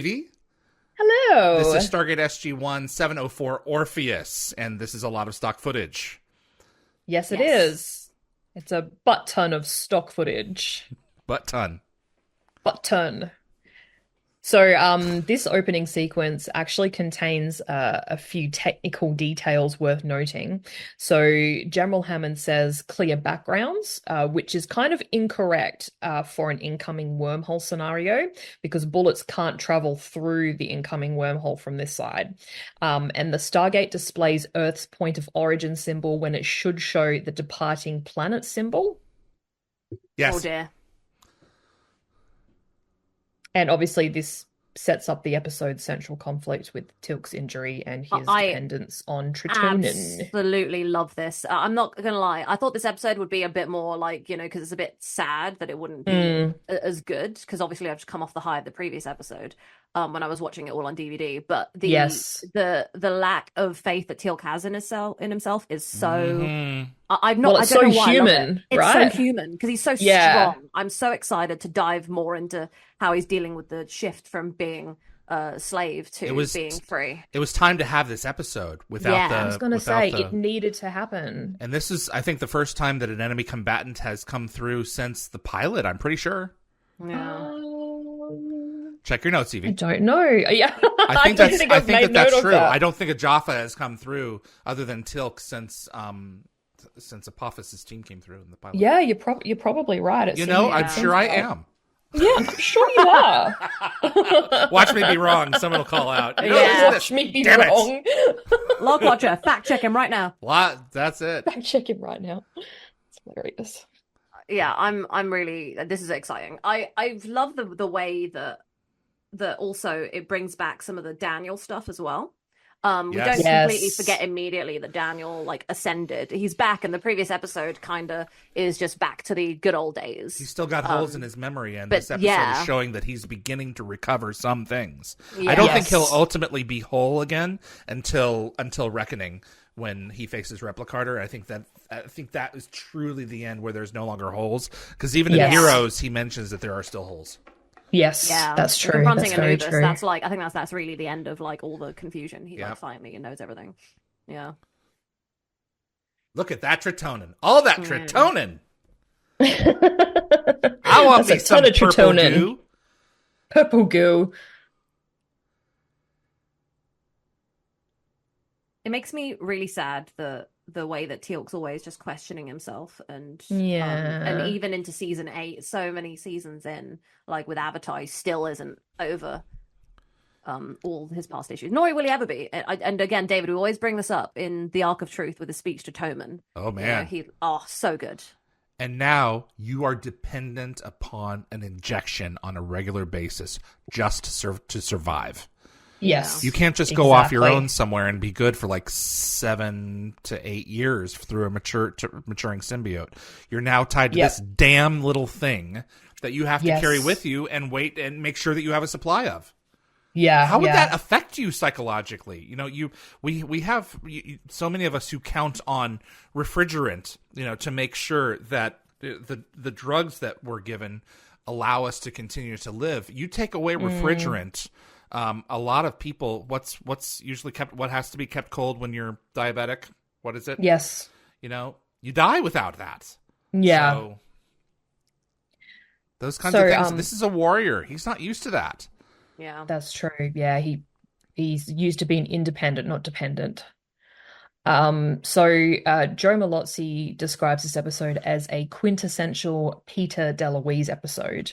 Evie. Hello. This is Stargate SG1 704 Orpheus, and this is a lot of stock footage. Yes, it is. It's a butt ton of stock footage. Butt ton. Butt ton. So, this opening sequence actually contains a few technical details worth noting. So, General Hammond says clear backgrounds, which is kind of incorrect for an incoming wormhole scenario because bullets can't travel through the incoming wormhole from this side. And the Stargate displays Earth's point of origin symbol when it should show the departing planet symbol. Yes. Oh dear. And obviously this sets up the episode's central conflict with Teal'c's injury and his dependence on Tritonin. Absolutely love this. I'm not gonna lie. I thought this episode would be a bit more like, because it's a bit sad that it wouldn't be as good. Because obviously I've just come off the high of the previous episode when I was watching it all on DVD. But the lack of faith that Teal'c has in himself is so. I don't know why human, I love it. It's right? so human because he's so strong. I'm so excited to dive more into how he's dealing with the shift from being a slave to being free. It was time to have this episode without I was going to say it needed to happen. And this is, I think, the first time that an enemy combatant has come through since the pilot. I'm pretty sure. Yeah. Check your notes, Evie. I don't know. Yeah, I think that's true. That. I don't think a Jaffa has come through other than Teal'c since Apophis' team came through in the pilot. Yeah, you're probably right. I'm sure I am. Yeah, I'm sure you are. Watch me be wrong. Someone will call out. Watch me be wrong. Log Watcher, fact check him right now. That's it. Fact check him right now. It's hilarious. Yeah, I'm really. This is exciting. I love the way that also it brings back some of the Daniel stuff as well. We don't completely forget immediately that Daniel ascended. He's back, and the previous episode kind of is just back to the good old days. He's still got holes in his memory, and this episode is showing that he's beginning to recover some things. I don't think he'll ultimately be whole again until Reckoning, when he faces Replicator. I think that is truly the end where there's no longer holes, because even in Heroes he mentions that there are still holes. Yes, that's true. Confronting that's very Anubis, true. that's I think that's really the end of all the confusion. He finally knows everything. Yeah. Look at that Tritonin. All that Tritonin. I want me some purple goo. Purple goo. It makes me really sad the way that Teal'c's always just questioning himself, and and even into season 8, so many seasons in, with Avatar, he still isn't over all his past issues, nor will he ever be. And again, David, we always bring this up in the Arc of Truth with his speech to Toman. Oh man, so good. And now you are dependent upon an injection on a regular basis just to survive. Yes. You can't just go off your own somewhere and be good for 7 to 8 years through a maturing symbiote. You're now tied to this damn little thing that you have to carry with you and wait and make sure that you have a supply of. Yeah. How would that affect you psychologically? We have so many of us who count on refrigerant, to make sure that the drugs that we're given allow us to continue to live. You take away refrigerant. A lot of people, what's usually kept, what has to be kept cold when you're diabetic? What is it? Yes. You die without that. Yeah. So, those kinds of things. This is a warrior. He's not used to that. Yeah. That's true. Yeah. He's used to being independent, not dependent. Joe Malozzi describes this episode as a quintessential Peter DeLuise episode.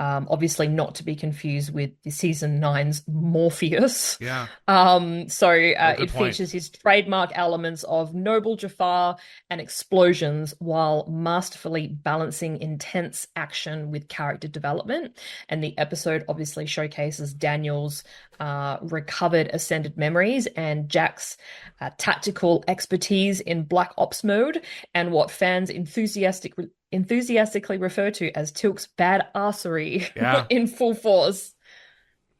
Obviously not to be confused with the season 9's Morpheus. Yeah. It features his trademark elements of noble Jafar and explosions while masterfully balancing intense action with character development. And the episode obviously showcases Daniel's recovered ascended memories and Jack's tactical expertise in Black Ops mode, and what fans enthusiastically refer to as Teal'c's badassery in full force.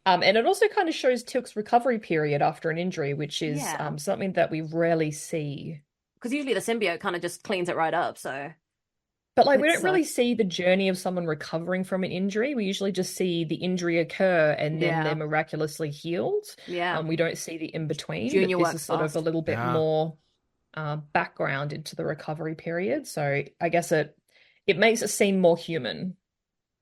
And it also kind of shows Teal'c's recovery period after an injury, which is something that we rarely see. Because usually the symbiote kind of just cleans it right up, so... But like, we don't really see the journey of someone recovering from an injury. We usually just see the injury occur and then they're miraculously healed. Yeah. We don't see the in-between. Junior but this works is sort of a little bit more background into the recovery period. So I guess it makes it seem more human.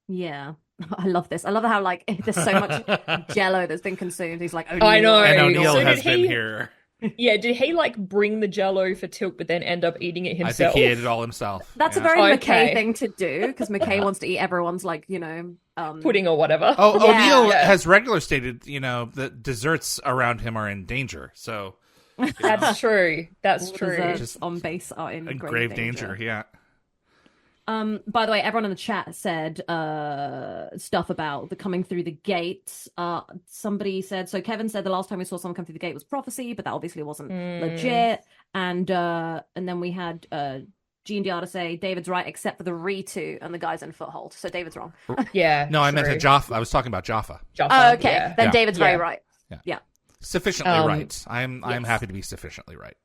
Yeah. I love this. I love how like there's so much Jello that's been consumed. He's like, I know. And O'Neill So has been here. Yeah, did he like bring the Jello for Teal'c, but then end up eating it himself? I think he ate it all himself. That's a very McKay thing to do, because McKay wants to eat everyone's like, pudding or whatever. Oh, O'Neill has regular stated, that desserts around him are in danger. So that's true. That's true. Desserts on base are in grave danger. Yeah. By the way, everyone in the chat said stuff about the coming through the gate. Somebody said, so Kevin said the last time we saw someone come through the gate was prophecy, but that obviously wasn't legit. And then we had Jean Diarra say David's right except for the Ritu and the guys in foothold. So David's wrong. Yeah. No, I meant a Jaffa. I was talking about Jaffa. Oh, okay. Then David's very right. Yeah. Sufficiently right. I'm happy to be sufficiently right.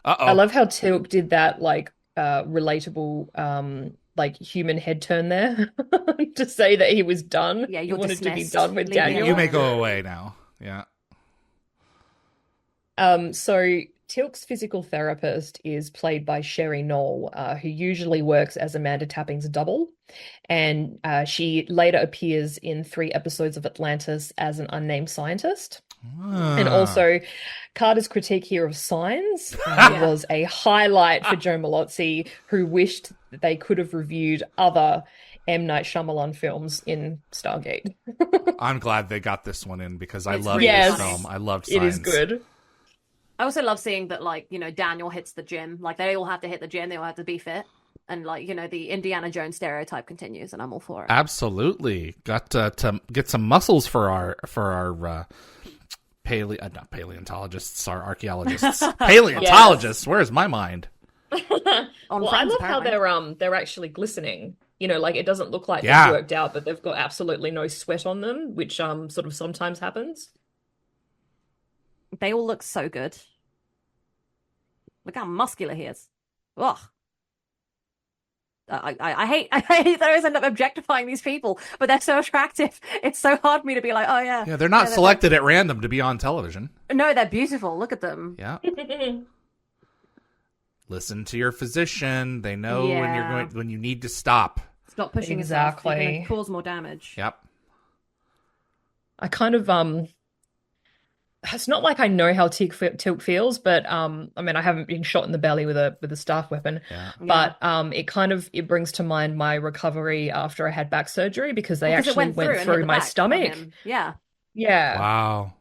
I love how Teal'c did that like relatable like human head turn there to say that he was done. Yeah, he wanted to be dismissed. done with Daniel. You may go away now. Yeah. So Teal'c's physical therapist is played by Sherry Knoll, who usually works as Amanda Tapping's double, and she later appears in 3 episodes of Atlantis as an unnamed scientist. And also, Carter's critique here of Signs was a highlight for Joe Malozzi, who wished that they could have reviewed other M. Night Shyamalan films in Stargate. I'm glad they got this one in because I love this film. I loved Signs. It is good. I also love seeing that, like, Daniel hits the gym. Like, they all have to hit the gym. They all have to be fit. And, like, the Indiana Jones stereotype continues, and I'm all for it. Absolutely. Got to get some muscles for our not paleontologists, our archaeologists. Paleontologists, where's my mind? Well, I love how they're actually glistening. Like it doesn't look like they've worked out, but they've got absolutely no sweat on them, which sort of sometimes happens. They all look so good. Look how muscular he is. Ugh. I hate that I always end up objectifying these people, but they're so attractive. It's so hard for me to be like, oh yeah. Yeah, they're not selected at random to be on television. No, they're beautiful. Look at them. Yeah. Listen to your physician. They know when you need to stop. Stop pushing yourself. You're going to cause more damage. Yep. I kind of it's not like I know how Teal'c feels, but I mean, I haven't been shot in the belly with a staff weapon. Yeah. But it brings to mind my recovery after I had back surgery, because they actually went through my stomach. Yeah. Yeah. Wow.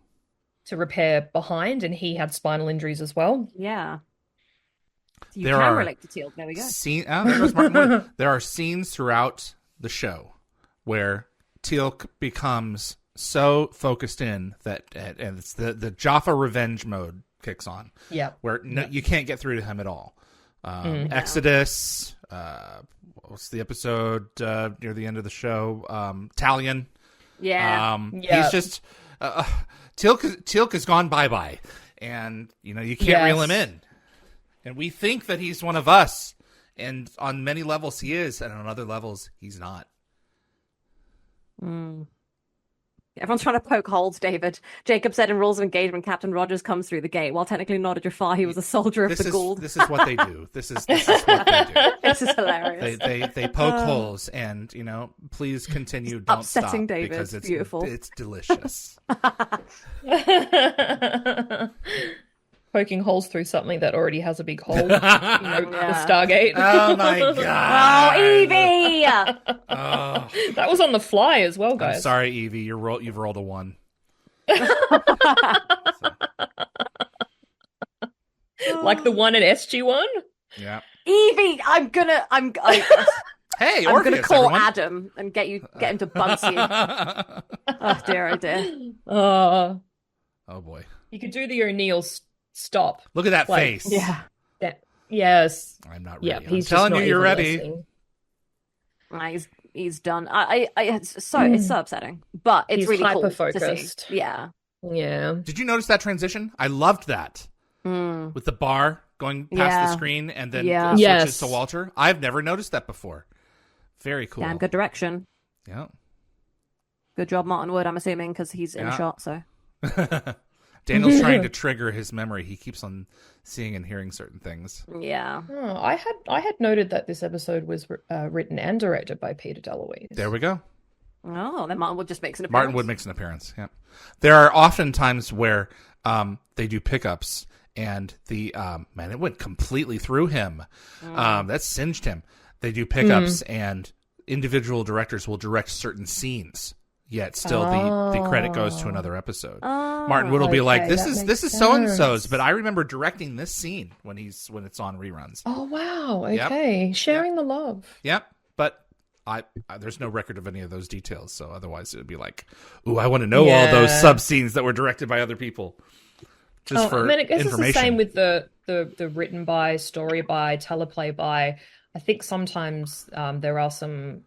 To repair behind, and he had spinal injuries as well. Yeah. So you can relate to Teal'c. There we go. There are scenes throughout the show where Teal'c becomes so focused in that, and it's the Jaffa revenge mode kicks on. Yeah, where you can't get through to him at all. Exodus. What's the episode near the end of the show? Talion. Yeah. He's just Teal'c has gone bye, and you can't reel him in. And we think that he's one of us, and on many levels he is, and on other levels he's not. Everyone's trying to poke holes, David. Jacob said in Rules of Engagement, Captain Rogers comes through the gate. While technically not a Jafar, he was a soldier of the Gould. This is what they do. This is what they do. This is hilarious. They poke holes, and please continue. Don't upsetting stop, David. because it's beautiful. It's delicious. Poking holes through something that already has a big hole. The Stargate. Oh my god! Oh, Evie! That was on the fly as well, guys. I'm sorry, Evie. You've rolled a 1. Like the one in SG1? Yeah. Evie, Hey, I'm Orpheus, gonna call everyone. Adam and get him to bunce you. Oh dear, oh dear. Oh boy. You could do the O'Neill stop. Look at that face. Yeah. Yes. I'm not ready. Yeah, I'm telling you, you're ready. He's done. It's so upsetting, but it's he's really hyper-focused. cool to see. Yeah. Yeah. Did you notice that transition? I loved that. With the bar going past the screen and then switches to Walter. I've never noticed that before. Very cool. Damn good direction. Yeah. Good job, Martin Wood, I'm assuming, because he's in shot, so. Daniel's trying to trigger his memory. He keeps on seeing and hearing certain things. Yeah. Oh, I had noted that this episode was written and directed by Peter DeLuise. There we go. Oh, then Martin Wood just makes an appearance. Martin Wood makes an appearance, yeah. There are often times where they do pickups and the man, it went completely through him. That singed him. They do pickups and individual directors will direct certain scenes. Yet still the credit goes to another episode. Martin Wood will be like, this is so and so's, but I remember directing this scene when it's on reruns. Oh wow. Okay. Sharing the love. Yep. But I there's no record of any of those details, so otherwise it would be like, ooh, I want to know all those sub scenes that were directed by other people. Just for I guess information. It's the same with the written by, story by, teleplay by. I think sometimes there are some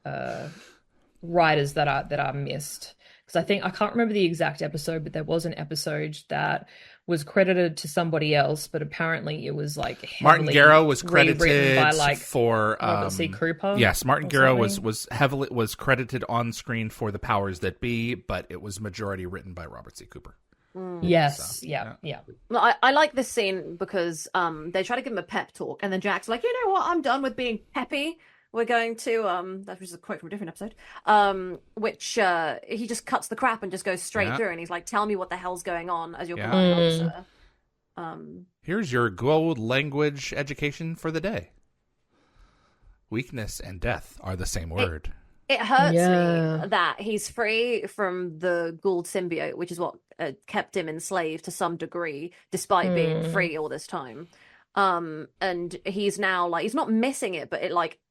writers that are missed, because I can't remember the exact episode, but there was an episode that was credited to somebody else, but apparently it was like Martin Garrow was credited by for Robert C. Cooper. Yes, Martin Garrow was credited on screen for the powers that be, but it was majority written by Robert C. Cooper. Yes, So, yeah. Well, I like this scene because they try to give him a pep talk, and then Jack's like, you know what, I'm done with being peppy. We're going to that was a quote from a different episode, which he just cuts the crap and just goes straight through, and he's like, tell me what the hell's going on as your commanding officer. Here's your gold language education for the day. Weakness and death are the same word. It hurts me that he's free from the Gould symbiote, which is what kept him enslaved to some degree, despite being free all this time. And he's now like, he's not missing it, but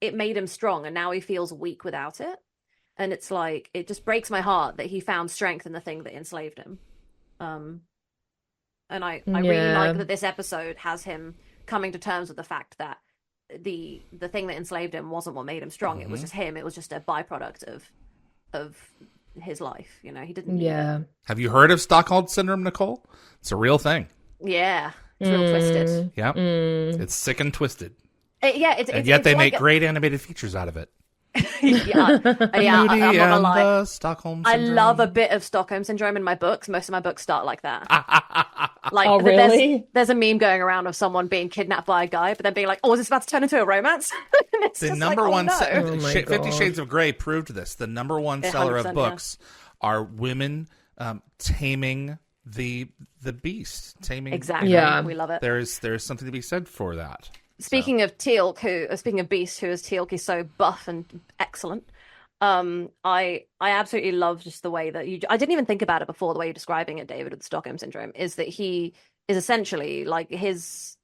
it made him strong, and now he feels weak without it. And it's like, it just breaks my heart that he found strength in the thing that enslaved him. And I really like that this episode has him coming to terms with the fact that the thing that enslaved him wasn't what made him strong. It was just him. It was just a byproduct of his life. You know, he didn't need it. Have you heard of Stockholm Syndrome, Nicole? It's a real thing. Yeah. It's real twisted. Yeah. It's sick and twisted. And yet they make great animated features out of it. I'm not gonna lie. Stockholm I Syndrome. love a bit of Stockholm Syndrome in my books. Most of my books start like that. Like, oh, really? There's a meme going around of someone being kidnapped by a guy, but then being like, oh, is this about to turn into a romance? The number one 50 Shades of Grey proved this. The number one seller of books are women taming the beast. Taming. Exactly. Yeah. We love it. There's something to be said for that. Speaking of Teal'c, speaking of Beast, who is Teal'c, is so buff and excellent. I absolutely love just the way that I didn't even think about it before, the way you're describing it, David, with the Stockholm Syndrome, is that he is essentially like it's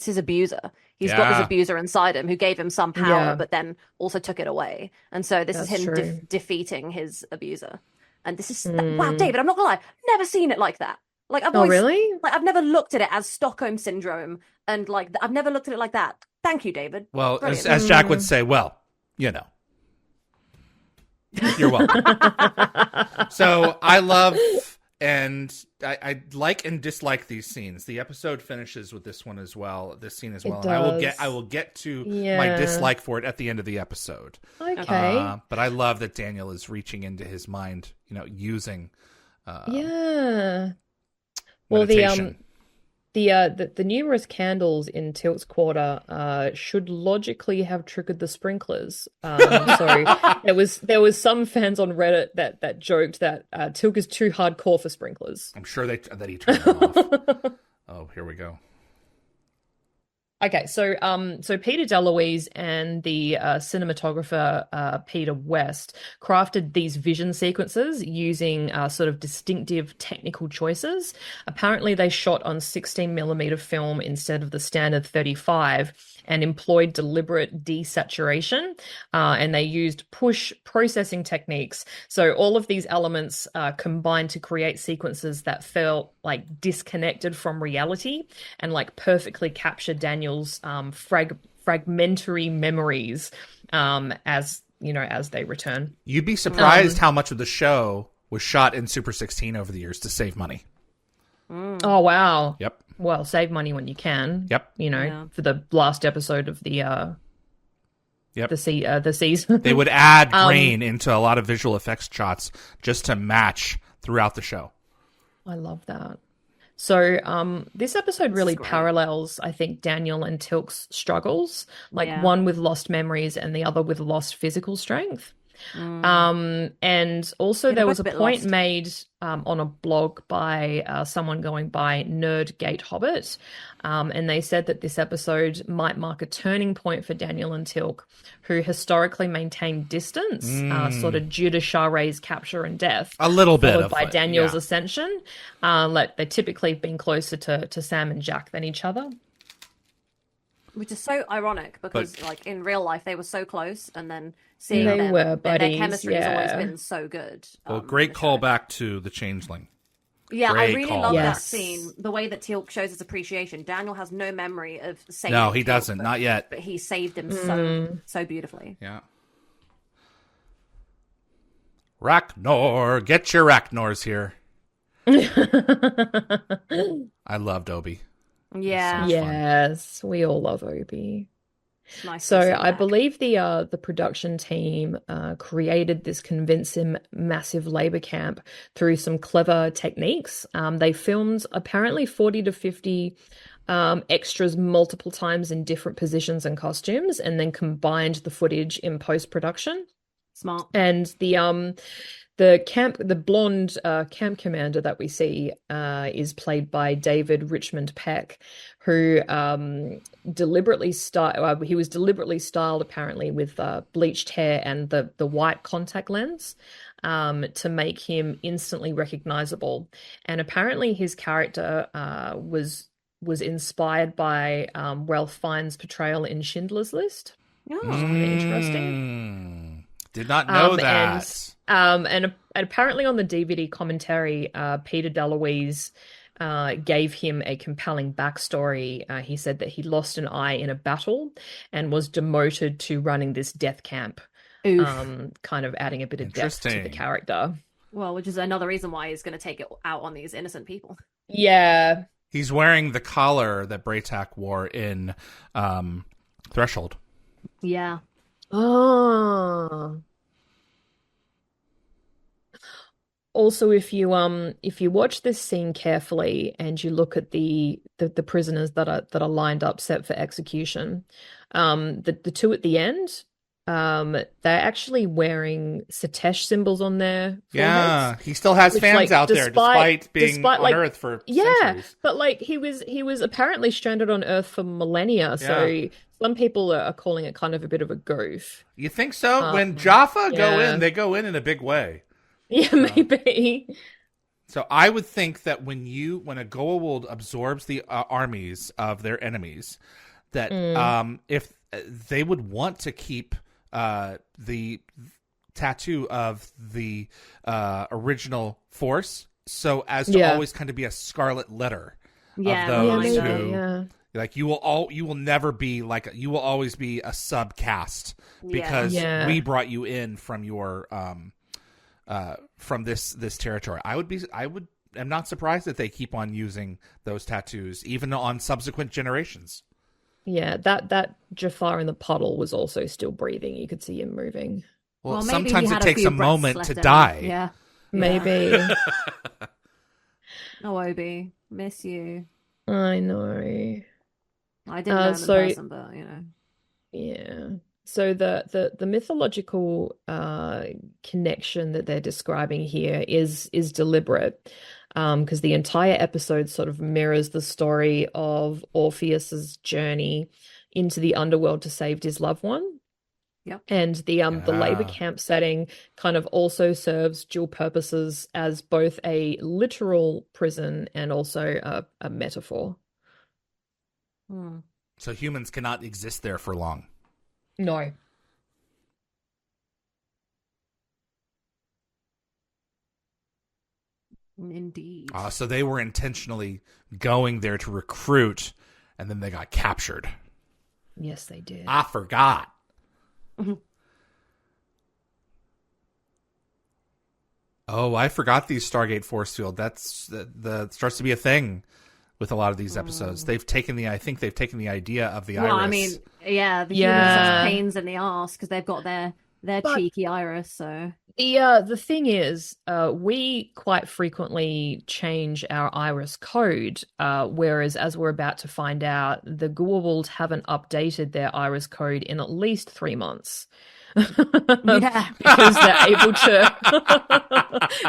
his abuser. He's got this abuser inside him who gave him some power, but then also took it away. And so this is him defeating his abuser. And this is wow, David, I'm not gonna lie, never seen it like that. Like, I've always, really? Like, I've never looked at it as Stockholm Syndrome, and like I've never looked at it like that. Thank you, David. Well, as Jack would say, well, you know, you're welcome. So I love and I like and dislike these scenes. The episode finishes with this one as well. This scene as well. And I will get to my dislike for it at the end of the episode. Okay. But I love that Daniel is reaching into his mind, you know, using. Well, the numerous candles in Tilt's quarter should logically have triggered the sprinklers. So there was some fans on Reddit that joked that Tilk is too hardcore for sprinklers. I'm sure that he turned them off. Oh, here we go. Okay, so Peter DeLuise and the cinematographer Peter West crafted these vision sequences using sort of distinctive technical choices. Apparently, they shot on 16mm film instead of the standard 35 and employed deliberate desaturation, and they used push processing techniques. So all of these elements combined to create sequences that felt like disconnected from reality and like perfectly captured Daniel's fragmentary memories as they return. You'd be surprised how much of the show was shot in Super 16 over the years to save money. Oh, wow. Yep. Well, save money when you can. Yep. For the last episode of the Yep. the season. They would add grain into a lot of visual effects shots just to match throughout the show. I love that. So this episode really parallels, I think, Daniel and Tilk's struggles, like one with lost memories and the other with lost physical strength. And also there was a point made on a blog by someone going by Nerdgate Hobbit, and they said that this episode might mark a turning point for Daniel and Tilk, who historically maintained distance, sort of due to Shah-Ray's capture and death. A little bit followed by Daniel's ascension. Like they typically have been closer to Sam and Jack than each other. Which is so ironic because, like, in real life, they were so close, and then seeing them, were buddies, their chemistry has always been so good. Well, great callback to the Changeling. Yeah, great I really love callback. that scene. The way that Teal'c shows his appreciation. Daniel has no memory of saving. No, he Teal'c, doesn't. Not yet. But he saved him so beautifully. Yeah. Ragnar, get your Ragnars here. I loved Obi. Yeah. Yes, we all love Obi. Nice So I believe the production team created this convincing massive labor camp through some clever techniques. They filmed apparently 40 to 50 extras multiple times in different positions and costumes, and then combined the footage in post-production. Smart. And the blonde camp commander that we see is played by David Richmond Peck, who deliberately he was deliberately styled apparently with bleached hair and the white contact lens to make him instantly recognizable. And apparently his character was inspired by Ralph Fiennes' portrayal in Schindler's List. Oh, Interesting. Did not know that. And apparently on the DVD commentary, Peter DeLuise gave him a compelling backstory. He said that he lost an eye in a battle and was demoted to running this death camp, kind of adding a bit of depth to the character. Well, which is another reason why he's going to take it out on these innocent people. Yeah. He's wearing the collar that Braytak wore in Threshold. Yeah. Oh. Also, if you watch this scene carefully and you look at the prisoners that are lined up set for execution, the two at the end, they're actually wearing Satesh symbols on their foreheads. Yeah, he still has fans out there despite being on Earth for centuries. But like he was apparently stranded on Earth for millennia, so some people are calling it kind of a bit of a goof. You think so? When Jaffa go in, they go in a big way. Yeah, maybe. So I would think that when a Goa'uld absorbs the armies of their enemies, that if they would want to keep the tattoo of the original force, so as to always kind of be a scarlet letter of those who. Like you will always be a subcast because we brought you in from your from this territory. I'm not surprised that they keep on using those tattoos even on subsequent generations. Yeah, that Jafar in the puddle was also still breathing. You could see him moving. Well sometimes it takes a moment to die. Yeah. Maybe. Oh, Obi, miss you. I know. I didn't know him in person, but you know. Yeah. So the mythological connection that they're describing here is deliberate, because the entire episode sort of mirrors the story of Orpheus's journey into the underworld to save his loved one. Yep. And the labor camp setting kind of also serves dual purposes as both a literal prison and also a metaphor. So humans cannot exist there for long. No. Indeed. So they were intentionally going there to recruit, and then they got captured. Yes, they did. I forgot. Oh, I forgot these Stargate force field. That starts to be a thing. with a lot of these episodes. I think they've taken the idea of the iris. Well, I mean, the humans are such pains in the arse because they've got their cheeky iris. So the thing is, we quite frequently change our iris code, whereas as we're about to find out, the Goa'uld haven't updated their iris code in at least 3 months. Because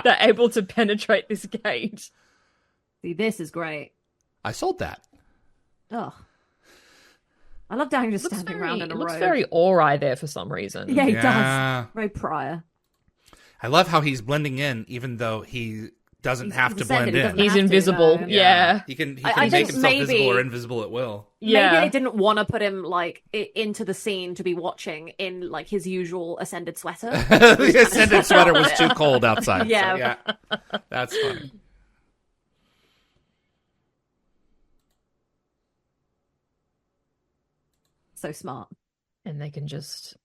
they're able to penetrate this gate. See, this is great. I sold that. Oh, I love Daniel just standing around in a row. Looks very Ori there for some reason. Yeah, he does. Very prior. I love how he's blending in, even though he doesn't have to blend in. He's invisible. Yeah. He can make himself visible or invisible at will. Yeah. Maybe they didn't want to put him like into the scene to be watching in like his usual ascended sweater. The ascended sweater was too cold outside. Yeah. So, that's funny. So smart. And they can just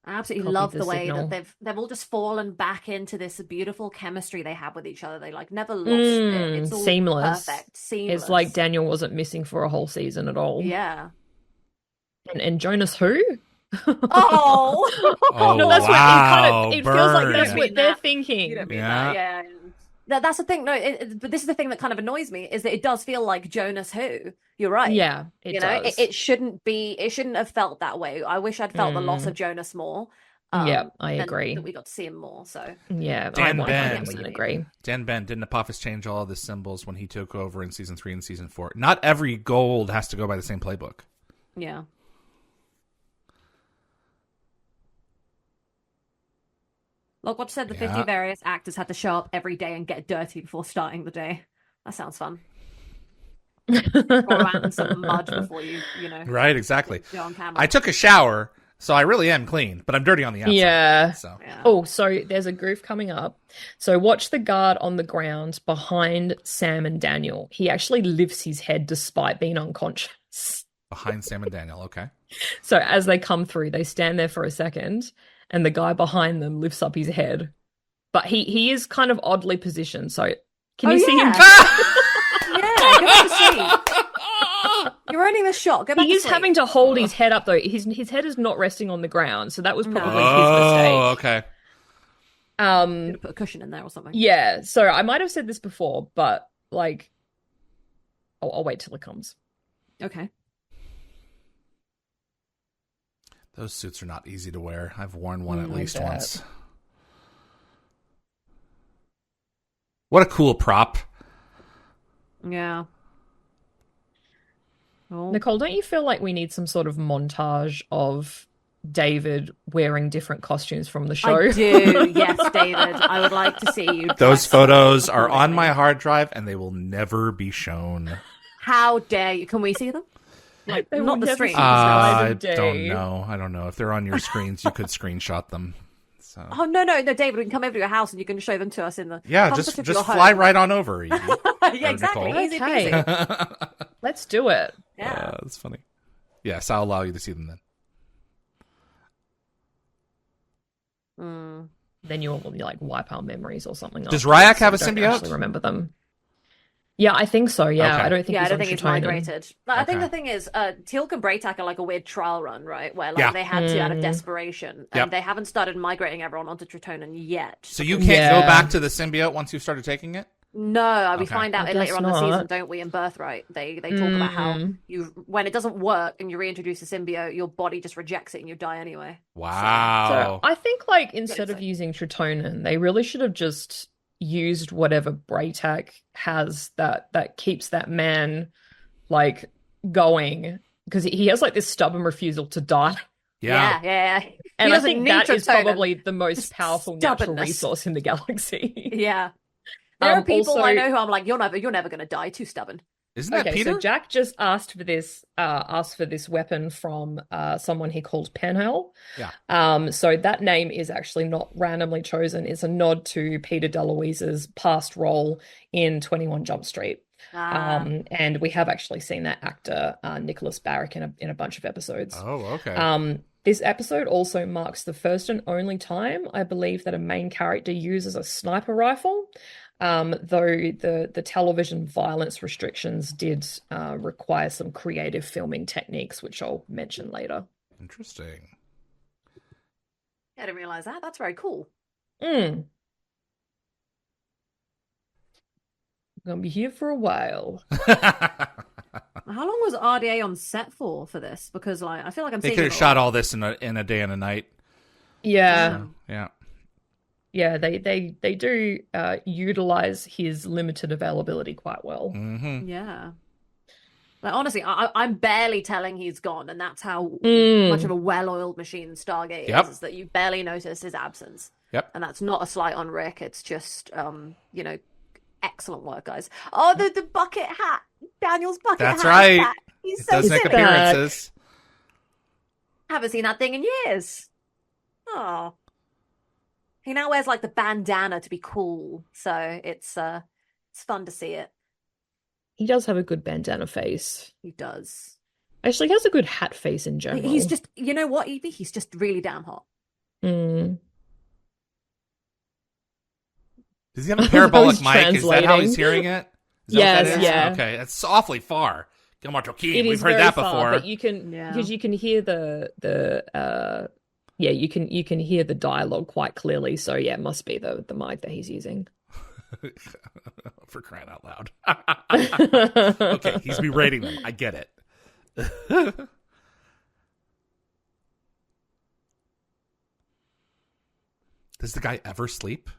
I absolutely love the way that they've all just fallen back into this beautiful chemistry they have with each other. They like never lost it. It's all seamless. Perfect. Seamless. It's like Daniel wasn't missing for a whole season at all. Yeah. And Jonas who? Oh, no, that's wow. It feels like that's what they're thinking. You don't mean that. Yeah. That's the thing. No, but this is the thing that kind of annoys me is that it does feel like Jonas who. You're right. Yeah, it does. It shouldn't be. It shouldn't have felt that way. I wish I'd felt the loss of Jonas more. Yeah, I agree. That we got to see him more. So yeah, Dan I Ben agree. Dan Ben, didn't Apophis change all of the symbols when he took over in season 3 and season 4? Not every Goa'uld has to go by the same playbook. Yeah. Look, what said the 50 various actors had to show up every day and get dirty before starting the day. That sounds fun. Pour around in some mud before you know. Right, exactly. Go on camera. I took a shower, so I really am clean, but I'm dirty on the outside. Yeah. So. Yeah. Oh, so there's a goof coming up. So watch the guard on the ground behind Sam and Daniel. He actually lifts his head despite being unconscious. Behind Sam and Daniel, okay. So as they come through, they stand there for a second, and the guy behind them lifts up his head. But he is kind of oddly positioned, so can you see him? Yeah, go back to sleep. You're running the shot. Go back to sleep. He is having to hold his head up, though. His head is not resting on the ground, so that was probably his mistake. Oh, okay. Put a cushion in there or something. Yeah, so I might have said this before, but, like, I'll wait till it comes. Okay. Those suits are not easy to wear. I've worn one at least once. What a cool prop. Yeah. Oh. Nicole, don't you feel like we need some sort of montage of David wearing different costumes from the show? I do. Yes, David. I would like to see you. Those photos are on my hard drive and they will never be shown. How dare you? Can we see them? Like, not the stream. I don't know. I don't know. If they're on your screens, you could screenshot them. So. Oh, no, David, we can come over to your house and you can show them to us in the... Yeah, just fly right on over. Yeah, exactly. Easy peasy. Let's do it. Yeah. That's funny. Yes, I'll allow you to see them then. Then you'll like wipe our memeries or something. Does Ryak have a symbiote? Actually remember them. Yeah, I think so. Yeah, okay. I don't think he's migrated. But I think the thing is, Teal'c and Braytak are like a weird trial run, right? Where like they had to out of desperation, and they haven't started migrating everyone onto Tritonin yet. So you can't go back to the symbiote once you've started taking it? No, we find out later on the season, don't we? In Birthright, they talk about how when it doesn't work and you reintroduce a symbiote, your body just rejects it and you die anyway. Wow. So I think like instead of using Tritonin, they really should have just used whatever Braytak has that keeps that man like going, because he has like this stubborn refusal to die. Yeah. And I think that is probably the most powerful natural resource in the galaxy. Yeah. There are people I know who I'm like, you're never going to die. Too stubborn. Isn't that Peter? So Jack just asked for this weapon from someone he called Penhale. Yeah. So that name is actually not randomly chosen. It's a nod to Peter DeLuise's past role in 21 Jump Street. And we have actually seen that actor, Nicholas Barrick, in a bunch of episodes. Oh, okay. This episode also marks the first and only time, I believe, that a main character uses a sniper rifle. though the television violence restrictions did require some creative filming techniques, which I'll mention later. Interesting. I didn't realize that. That's very cool. I'm gonna be here for a while. How long was RDA on set for this? Because like I feel like they could have shot all this in a day and a night. Yeah. Yeah. Yeah, they do utilize his limited availability quite well. Mm-hmm. Yeah. Like honestly, I'm barely telling he's gone, and that's how much of a well-oiled machine Stargate is that you barely notice his absence. Yep. And that's not a slight on Rick. It's just, excellent work, guys. Oh, the bucket hat. Daniel's bucket hat. That's right. Back. He's it so does make sick. appearances. Haven't seen that thing in years. Oh. He now wears like the bandana to be cool, so it's fun to see it. He does have a good bandana face. He does. Actually, he has a good hat face in general. He's just, you know what, Evie? He's just really damn hot. Mm. Does he have a parabolic mic? Is that how he's hearing it? Yes, yeah. Okay, that's awfully far. Gilmarto Keen, we've heard very that far, before. But you can, because you can hear you can hear the dialogue quite clearly. So yeah, it must be the mic that he's using. For crying out loud. Okay, he's berating them. I get it. Does the guy ever sleep?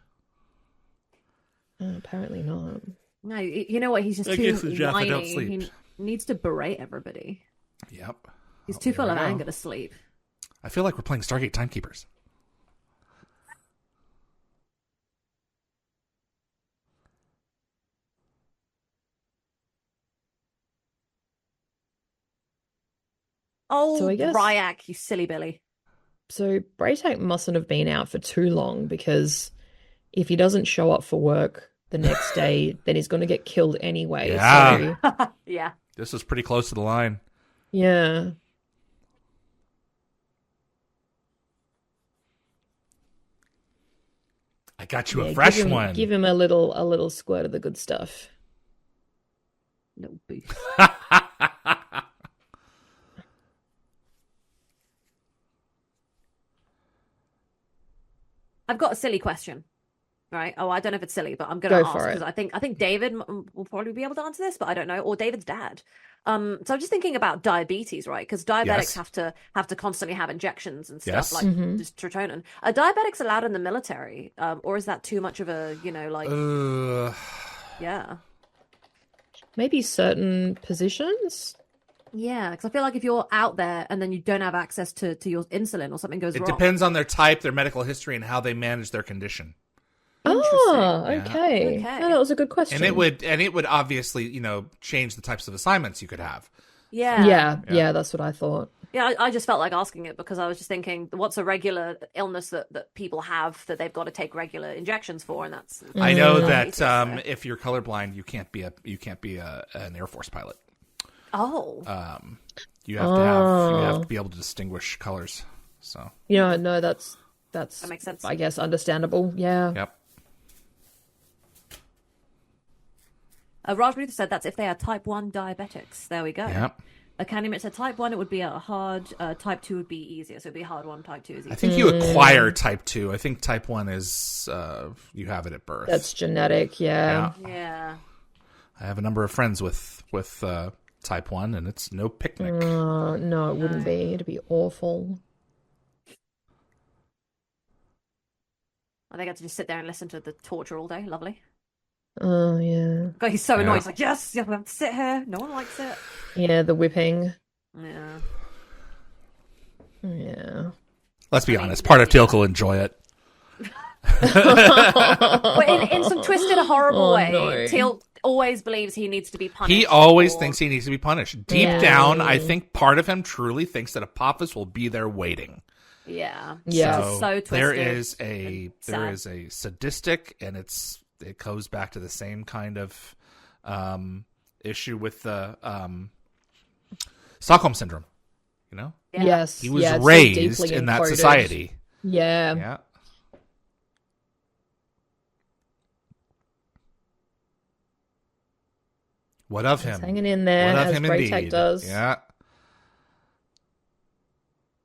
Apparently not. No, you know what? He's just too whiny. He needs to berate everybody. Yep. He's too full of anger to sleep. I feel like we're playing Stargate Timekeepers. Oh, so Ryak, you silly Billy. So Braytak mustn't have been out for too long, because if he doesn't show up for work the next day, then he's going to get killed anyway. Yeah. So... yeah. This is pretty close to the line. Yeah. I got you a fresh one. Give him a little squirt of the good stuff. Little boost. I've got a silly question, right? Oh, I don't know if it's silly, but I'm going to ask because I think David will probably be able to answer this, but I don't know, or David's dad. So I'm just thinking about diabetes, right? Because diabetics have to constantly have injections and stuff like just troponin. Are diabetics allowed in the military, or is that too much of a yeah? Maybe certain positions. Yeah, because I feel like if you're out there and then you don't have access to your insulin or something goes wrong. It depends on their type, their medical history, and how they manage their condition. Oh, okay. No, that was a good question. And it would obviously, change the types of assignments you could have. Yeah, that's what I thought. Yeah, I just felt like asking it because I was just thinking, what's a regular illness that people have that they've got to take regular injections for, and that's. I know that if you're colorblind, you can't be an Air Force pilot. Oh. You have to be able to distinguish colors. So. Yeah, no, that makes sense. I guess understandable. Yeah. Yep. Raj Ruth said that's if they are type 1 diabetics. There we go. Yep. Candyman said type 1 it would be a hard, type 2 would be easier, so it'd be a hard one, type 2 is easier. I think you acquire type 2. I think type 1 is you have it at birth. That's genetic, yeah. I have a number of friends with type 1, and it's no picnic. No, it wouldn't be. It'd be awful. I get to just sit there and listen to the torture all day. Lovely. Oh, yeah. God, he's so annoyed. He's like, yes, you have to sit here. No one likes it. Yeah, the whipping. Yeah. Yeah. Let's be honest. Part of Teal'c will enjoy it. But in some twisted, horrible way, no. Teal'c always believes he needs to be punished. He always thinks he needs to be punished. Deep down, I think part of him truly thinks that Apophis will be there waiting. Yeah. Yeah. So twisted. There is a sadistic, and it goes back to the same kind of issue with the Stockholm syndrome. Yeah. Yes. He was raised in that society. Yeah. What of He's him? hanging in there, What of as him Braytech indeed. does. Yeah.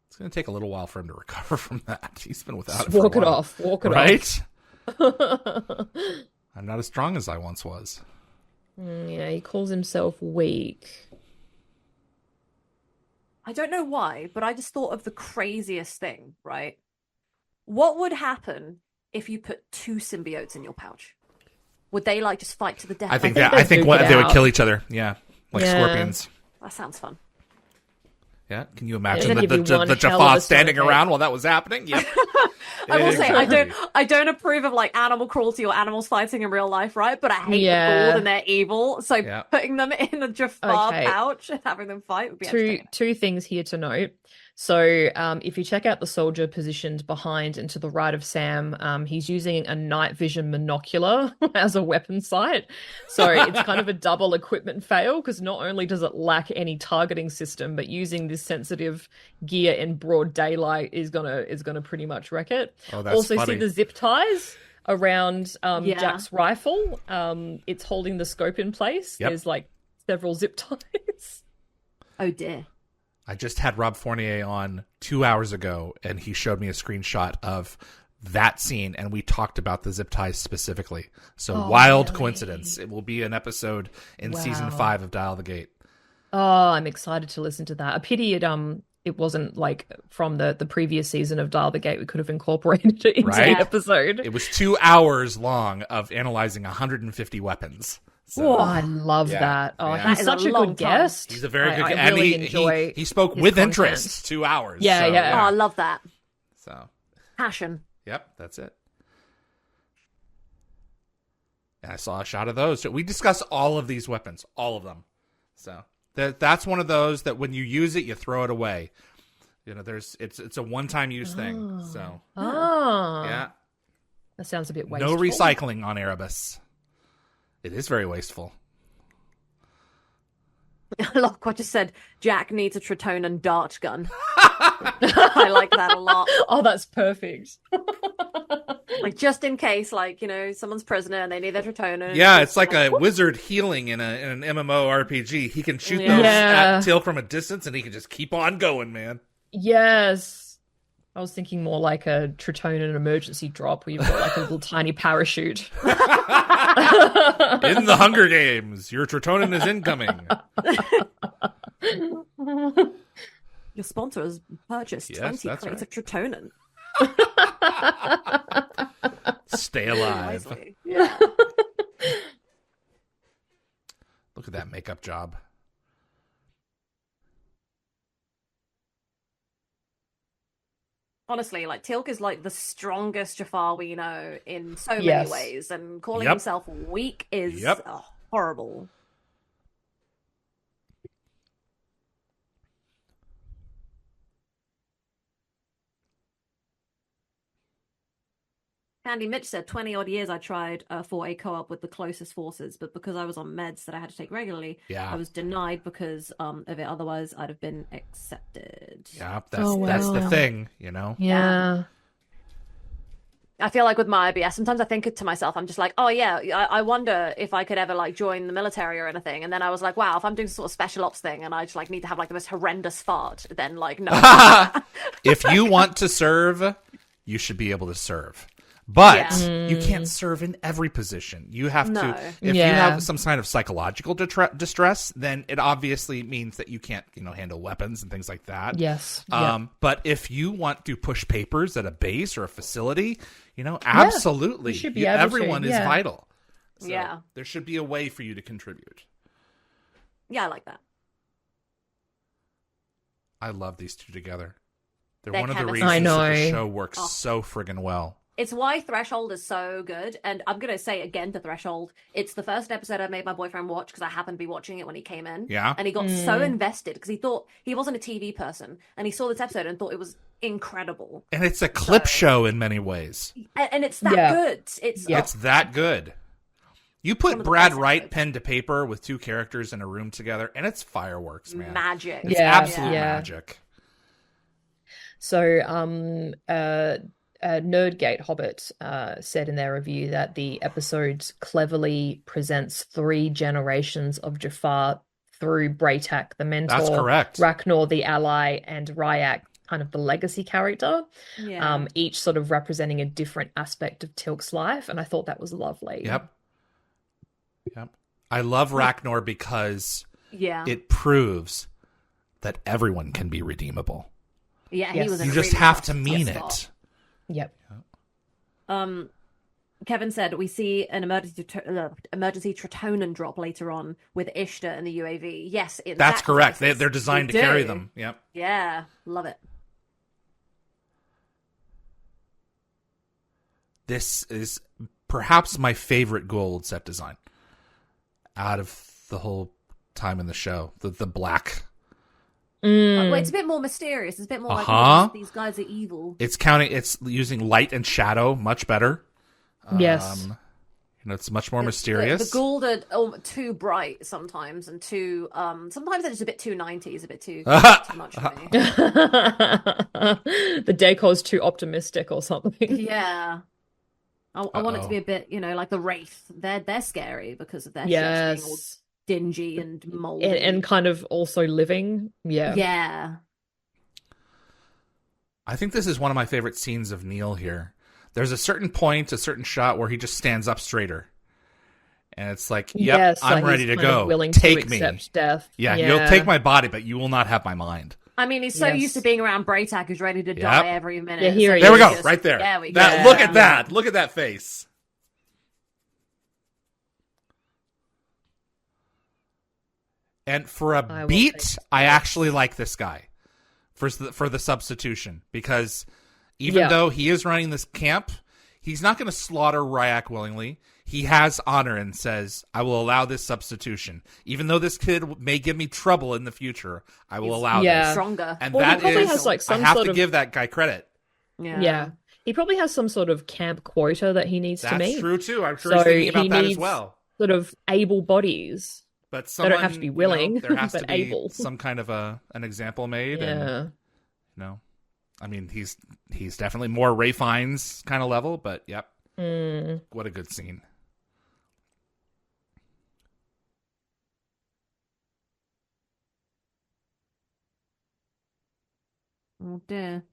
It's going to take a little while for him to recover from that. He's been without Just it for walk a it while. off. Walk it right? off. I'm not as strong as I once was. Yeah, he calls himself weak. I don't know why, but I just thought of the craziest thing, right? What would happen if you put two symbiotes in your pouch? Would they like just fight to the death? I think they'd they duke it would out. kill each other. Yeah, like Yeah. scorpions. That sounds fun. Yeah, can you imagine It'd the be one hell of Jaffa a standing story. around while that was happening? Yep. I will say Exactly. I don't approve of like animal cruelty or animals fighting in real life, right? But I hate Yeah. the bold and they're evil. So Yeah. putting them in a Jafar Okay. pouch and having them fight would be entertaining. Two things here to note. So if you check out the soldier positioned behind and to the right of Sam, he's using a night vision monocular as a weapon sight. So it's kind of a double equipment fail because not only does it lack any targeting system, but using this sensitive gear in broad daylight is gonna pretty much wreck it. Oh, that's Also funny. see the zip ties around Yeah. Jack's rifle. It's holding the scope in place. Yep. There's like several zip ties. Oh dear. I just had Rob Fournier on 2 hours ago, and he showed me a screenshot of that scene, and we talked about the zip ties specifically. So wild really? coincidence. It will be an episode in season Wow. 5 of Dial the Gate. Oh, I'm excited to listen to that. A pity it wasn't like from the previous season of Dial the Gate. We could have incorporated it into Right? the episode. It was 2 hours long of analyzing 150 weapons. So Oh, I love Yeah. that. Oh, Yeah. he's That is such a a long good time. guest. he's a very good I and really he enjoy he spoke his with content. interest 2 hours. Yeah, so, yeah. Oh, I love that. So, Passion. yep, that's it. And I saw a shot of those. So we discussed all of these weapons, all of them. So that's one of those that when you use it, you throw it away. You know, it's a one-time use thing. So Oh, yeah, that sounds a bit wasteful. no recycling on Erebus. It is very wasteful. Lockwatch just said Jack needs a Tritonan dart gun. I like that a lot. Oh, that's perfect. Like just in case, like, you know, someone's prisoner and they need their Tritonan. Yeah, it's like a wizard healing in an MMO RPG. He can shoot those Yeah. at Teal from a distance, and he can just keep on going, man. Yes. I was thinking more like a Tritonan emergency drop where you've got like a little tiny parachute. In the Hunger Games, your Tritonin is incoming. Your sponsor has purchased Yes, 20 that's crates right. of Tritonan. Stay alive. Wisely. Yeah. Look at that makeup job. Honestly, like Teal'c is like the strongest Jafar we know in so many Yes. ways, and calling Yep. himself weak is Yep. horrible. Candy Mitch said 20 odd years I tried for a co-op with the closest forces, but because I was on meds that I had to take regularly, Yeah. I was denied because of it. Otherwise, I'd have been accepted. Yeah, that's Oh, that's the wow. thing, you know. Yeah. I feel like with my IBS, sometimes I think to myself, I'm just like, oh yeah, I wonder if I could ever like join the military or anything. And then I was like, wow, if I'm doing some sort of special ops thing and I just like need to have like the most horrendous fart, then like no. If you want to serve, you should be able to serve. But Yeah. you can't serve in every position. You have No. to, if you Yeah. have some kind of psychological distress, then it obviously means that you can't, handle weapons and things like that. Yes. Yeah. But if you want to push papers at a base or a facility, absolutely. you should be able to, everyone is yeah. vital. So Yeah. there should be a way for you to contribute. Yeah, I like that. I love these two together. They're Their one of the chemistry. reasons I that the know. show works Oh. so friggin' well. It's why Threshold is so good. And I'm going to say again to Threshold, it's the first episode I made my boyfriend watch because I happened to be watching it when he came in. Yeah. And he got so invested because he thought he wasn't a TV person. And he saw this episode and thought it was incredible. And it's a clip show in many ways. And it's that Yeah. good. It's Yeah. It's that good. You Some put of the Brad best Wright episodes. pen to paper with two characters in a room together, and it's fireworks, man. magic. It's Yeah, absolute yeah. magic. So, Nerdgate Hobbit said in their review that the episode cleverly presents 3 generations of Jafar through Braytak, the mentor, That's correct. Ragnar, the ally, and Ryak, kind of the legacy character, each sort of representing a different aspect of Tilk's life, and I thought that was lovely. Yep. I love Ragnar because it proves that everyone can be redeemable. Yeah, he was. You just have to mean it. Yep. Kevin said we see an emergency Tritonen drop later on with Ishtar and the UAV. Yes, that's correct. They're designed to carry them. Yep. Yeah, love it. This is perhaps my favorite gold set design out of the whole time in the show. The black. Well, it's a bit more mysterious. It's a bit more like these guys are evil. It's using light and shadow much better. Yes. It's mumuch more mysterious. The gold are too bright sometimes, and too sometimes they're just a bit too 90s, a bit too much for me. The decor's too optimistic or something. Yeah. I want it to be a bit, like the Wraith. They're scary because of their ships being all dingy and moldy. And kind of also living. Yeah. Yeah. I think this is one of my favorite scenes of Neil here. There's a certain point, a certain shot where he just stands up straighter. And it's like, I'm ready to go. Willing take to me. Accept death. Yeah, you'll take my body, but you will not have my mind. I mean, he's so used to being around Braytak, who's ready to die every minute. Yeah, here there we go, right there. There we go. Look at that. Look at that face. And for a beat, I actually like this guy for the substitution, because even though he is running this camp, he's not going to slaughter Ryak willingly. He has honor and says, I will allow this substitution. Even though this kid may give me trouble in the future, I will allow this. Stronger. And he probably has some I have sort to of... give that guy credit. Yeah. He probably has some sort of camp quota that he needs to meet. That's true, too. I'm sure he's thinking about that as well. Sort of able bodies. But they don't have to be willing, there has but to be able. Some kind of an example made. Yeah. And, I mean, he's definitely more Ray Fiennes kind of level, but yep. What a good scene. Oh dear.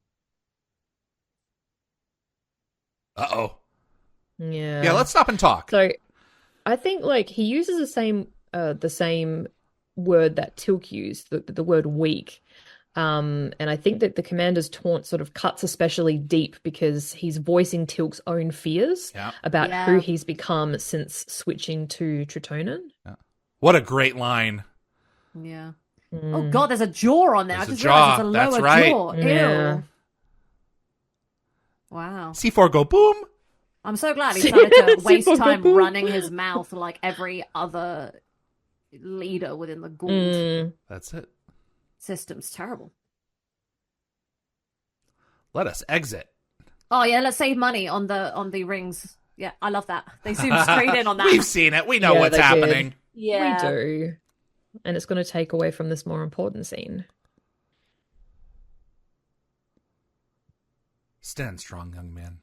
Uh-oh. Yeah. Yeah, let's stop and talk. So I think he uses the same word that Tilk used, the word weak. And I think that the commander's taunt sort of cuts especially deep because he's voicing Tilk's own fears about who he's become since switching to Tritonen. Yeah. What a great line. Yeah. Oh God, there's a jaw on there. There's I just jaw. realized That's it's a lower right. jaw. Ew. Yeah. Wow. C4 go boom. I'm so glad he started to waste time running his mouth like every other leader within the Gould. That's it. System's terrible. Let us exit. Oh yeah, let's save money on the rings. Yeah, I love that. They zoomed straight in on that. We've seen it. We know what's happening. Did. Yeah. We do. And it's going to take away from this more important scene. Stand strong, young man.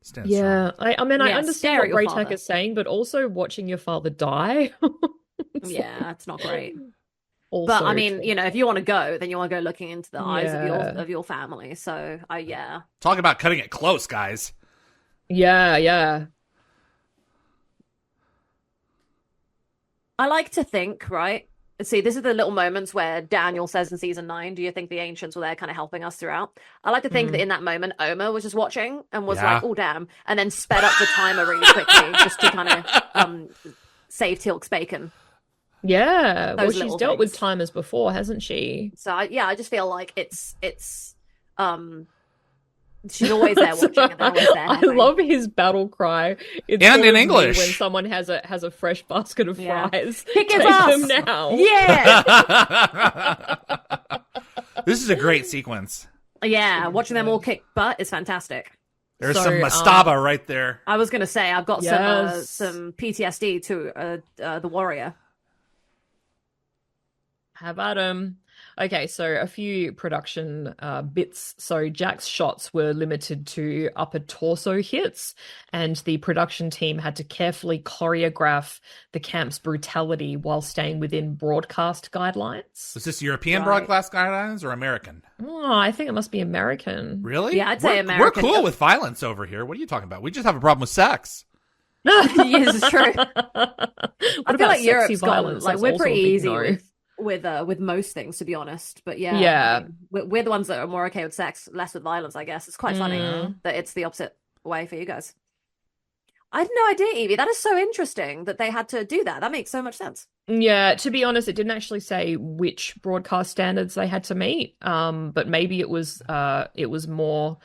Stand strong. I understand what Braytak Braytak is saying, but also watching your father die. It's not great. Also but I mean, if you want to go, then you want to go looking into the eyes of your family. So, Talk about cutting it close, guys. Yeah. I like to think, right? See, this is the little moments where Daniel says in season 9, do you think the ancients were there kind of helping us throughout? I like to think that in that moment, Omer was just watching and was like, oh, damn. And then sped up the timer really quickly just to kind of save Tilk's bacon. Yeah. Those she's dealt with timers before, hasn't she? So, I just feel like it's she's always there watching. And always there I love his battle cry. It's and in English. When someone has a fresh basket of fries. Kick his Take ass! them now. Yeah! This is a great sequence. Yeah, watching them all kick butt is fantastic. There's some mastaba right there. I was going to say, I've got some PTSD to the warrior. Have at 'em. Okay, so a few production bits. So Jack's shots were limited to upper torso hits, and the production team had to carefully choreograph the camp's brutality while staying within broadcast guidelines. Was this European broadcast guidelines or American? Oh, I think it must be American. Really? Yeah, I'd say American. We're cool with violence over here. What are you talking about? We just have a problem with sex. Yes, it's true. I feel like Europe's violence, like we're pretty easy with most things, to be honest. But yeah, I mean, we're the ones that are more okay with sex, less with violence. I guess it's quite funny that it's the opposite way for you guys. I had no idea, Evie. That is so interesting that they had to do that. That makes so much sense. Yeah, to be honest, it didn't actually say which broadcast standards they had to meet. But maybe it was more.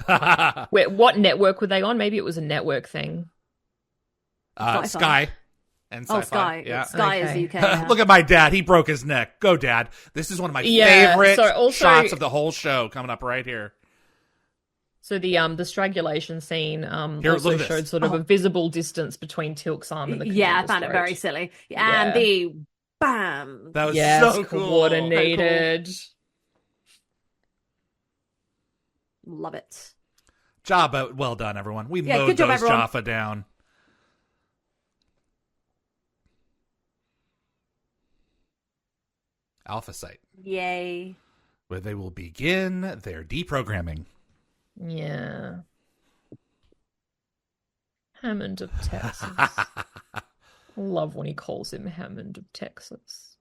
What network were they on? Maybe it was a network thing. Sky. And Sci-Fi. Sky. Yeah. Sky is UK. Yeah. Look at my dad. He broke his neck. Go, Dad. This is one of my favorite shots of the whole show coming up right here. So the strangulation scene also showed sort of a visible distance between Teal'c's arm and the I found it very silly. And the bam. That was so cool. Coordinated. Love it. Job well done, everyone. We mowed those Jaffa down. Alpha Site. Yay. Where they will begin their deprogramming. Yeah. Hammond of Texas. Love when he calls him Hammond of Texas.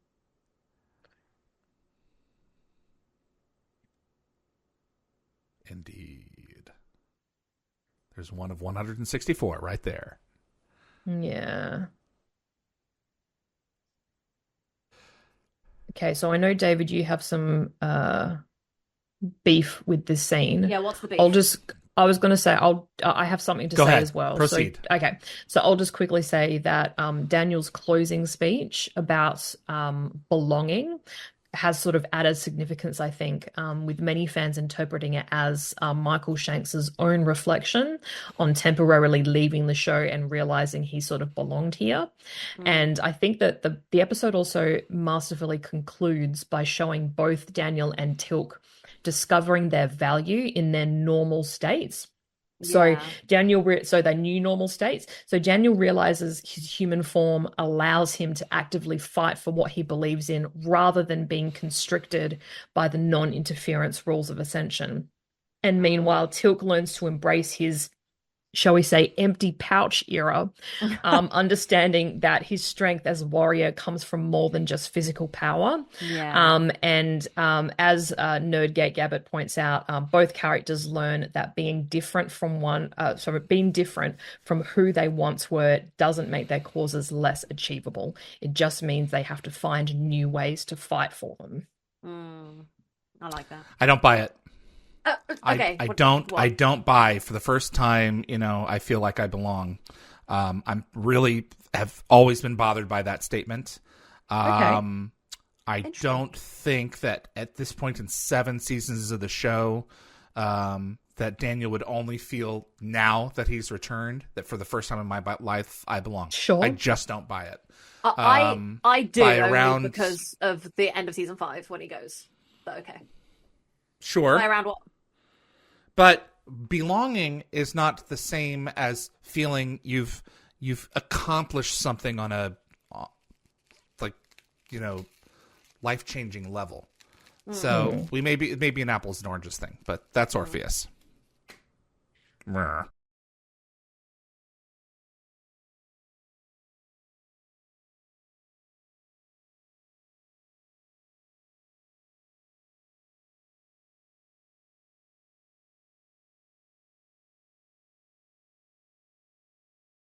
Indeed. There's one of 164 right there. Yeah. Okay, so I know, David, you have some beef with this scene. Yeah, what's the beef? I was going to say, I have something to say as well. Proceed. So I'll just quickly say that Daniel's closing speech about belonging has sort of added significance, I think, with many fans interpreting it as Michael Shanks's own reflection on temporarily leaving the show and realizing he sort of belonged here. And I think that the episode also masterfully concludes by showing both Daniel and Teal'c discovering their value in their normal states. So so their new normal states. So Daniel realizes his human form allows him to actively fight for what he believes in rather than being constricted by the non-interference rules of Ascension. And meanwhile, Teal'c learns to embrace his, shall we say, empty pouch era, understanding that his strength as a warrior comes from more than just physical power. And as Nerdgate Gabbett points out, both characters learn that being different from who they once were doesn't make their causes less achievable. It just means they have to find new ways to fight for them. I like that. I don't buy it. Okay. I don't buy for the first time, I feel like I belong. I'm really have always been bothered by that statement. I don't think that at this point in 7 seasons of the show, that Daniel would only feel now that he's returned, that for the first time in my life, I belong. Sure. I just don't buy it. I do, only because of the end of season 5 when he goes. But okay. Sure. By around what? But belonging is not the same as feeling you've accomplished something on a life-changing level. So it may be an apples and oranges thing, but that's Orpheus.